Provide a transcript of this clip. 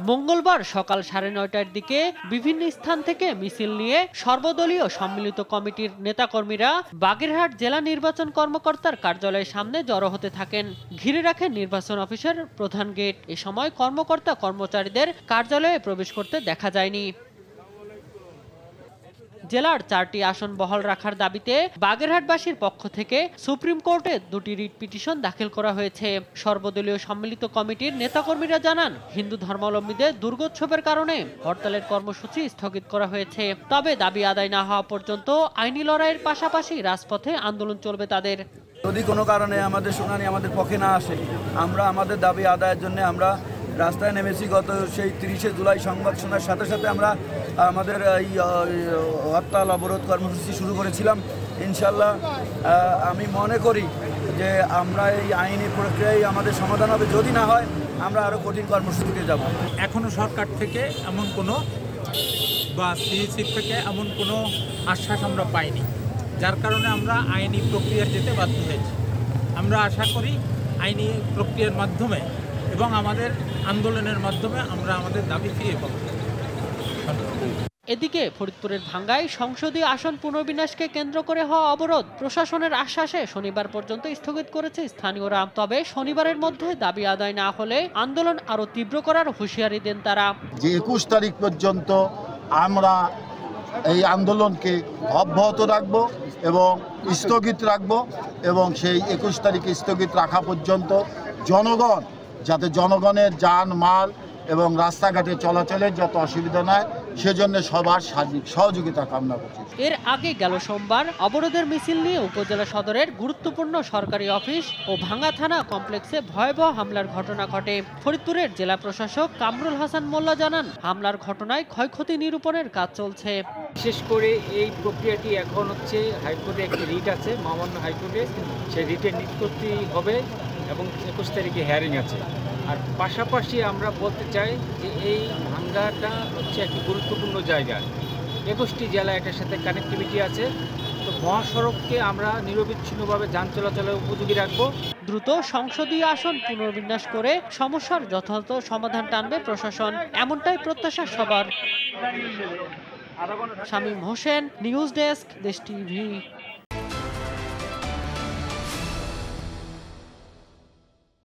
মঙ্গলবার সকাল 9:30টার দিকে বিভিন্ন স্থান থেকে মিছিল নিয়ে সর্বদলীয় সম্মিলিত কমিটির নেতাকর্মীরা বাগেরহাট জেলা নির্বাচন কর্মকর্তার কার্যালয়ের সামনে জড়ো হতে থাকেন। ঘিরে রাখেন নির্বাচন অফিসের প্রধান গেট। এ সময় কর্মকর্তা কর্মচারীদের কার্যালয়ে প্রবেশ করতে দেখা যায়নি। জেলার 4টি আসন বহাল রাখার দাবিতে বাগেরহাটবাসীর পক্ষ থেকে সুপ্রিম কোর্টে 2টি রিট পিটিশন দাখিল করা হয়েছে। সর্বদলীয় সম্মিলিত কমিটির নেতাকর্মীরা জানান, হিন্দু ধর্মাবলম্বীদের দুর্গোৎসবের কারণে হরতালের কর্মসূচি স্থগিত করা হয়েছে। তবে দাবি আদায় না হওয়া পর্যন্ত আইনি লড়াইয়ের পাশাপাশি রাজপথে আন্দোলন চলবে তাদের। যদি কোনো কারণে আমাদের শুনানি আমাদের পক্ষে না আসে, আমরা আমাদের দাবি আদায়ের জন্য আমরা রাস্তায় নেমেছি। গত সেই 30শে জুলাই সংবাদ শোনার সাথে সাথে আমরা আমাদের এই হরতাল অবরোধ কর্মসূচি শুরু করেছিলাম। ইনশাল্লাহ আমি মনে করি যে আমরা এই আইনি প্রক্রিয়ায় আমাদের সমাধান হবে। যদি না হয় আমরা আরও কঠিন কর্মসূচিতে যাব। এখনও সরকার থেকে এমন কোনো বা সিইসি থেকে এমন কোনো আশ্বাস আমরা পাইনি, যার কারণে আমরা আইনি প্রক্রিয়া যেতে বাধ্য হয়েছি। আমরা আশা করি আইনি প্রক্রিয়ার মাধ্যমে এবং আমাদের আন্দোলনের মাধ্যমে আমরা আমাদের দাবি ফিরিয়ে পাব। এদিকে ফরিদপুরের ভাঙ্গায় সংসদীয় আসন পুনর্বিন্যাসকে কেন্দ্র করে হওয়া অবরোধ প্রশাসনের আশ্বাসে শনিবার পর্যন্ত স্থগিত করেছে স্থানীয়রা। তবে শনিবারের মধ্যে দাবি আদায় না হলে আন্দোলন আরো তীব্র করার হুঁশিয়ারি দেন তারা। যে 21 তারিখ পর্যন্ত আমরা এই আন্দোলনকে অব্যাহত রাখব এবং স্থগিত রাখব, এবং সেই 21 তারিখে স্থগিত রাখা পর্যন্ত জনগণ যাতে জনগণের যান মাল এবং রাস্তাঘাটে চলাচলের যত অসুবিধা নয় সেজন্য সবার সার্বিক সহযোগিতা কামনা করছি। এর আগে গেল সোমবার অবরোধের মিছিল নিয়ে উপজেলা সদরের গুরুত্বপূর্ণ সরকারি অফিস ও ভাঙ্গা থানা কমপ্লেক্সে ভয়াবহ হামলার ঘটনা ঘটে। ফরিদপুরের জেলা প্রশাসক কামরুল হাসান মোল্লা জানান, হামলার ঘটনায় ক্ষয়ক্ষতি নিরূপণের কাজ চলছে। বিশেষ করে এই প্রক্রিয়াটি এখন হচ্ছে হাইকোর্টে একটি রিট আছে, মহামান্য হাইকোর্টে, সেই রিটের নিষ্পত্তি হবে এবং 21 তারিখে হিয়ারিং আছে। আর পাশাপাশি আমরা বলতে চাই যে এই ভাঙ্গাটা হচ্ছে একটি গুরুত্বপূর্ণ জায়গা। 21টি জেলা এটার সাথে কানেক্টিভিটি আছে। তো মহাসড়ককে আমরা নিরবিচ্ছিন্নভাবে যান চলাচলের উপযোগী রাখব। দ্রুত সংসদীয় আসন পুনর্বিন্যাস করে সমস্যার যথাযথ সমাধান টানবে প্রশাসন, এমনটাই প্রত্যাশা সবার। শামীম হোসেন, নিউজ ডেস্ক, দেশ টিভি।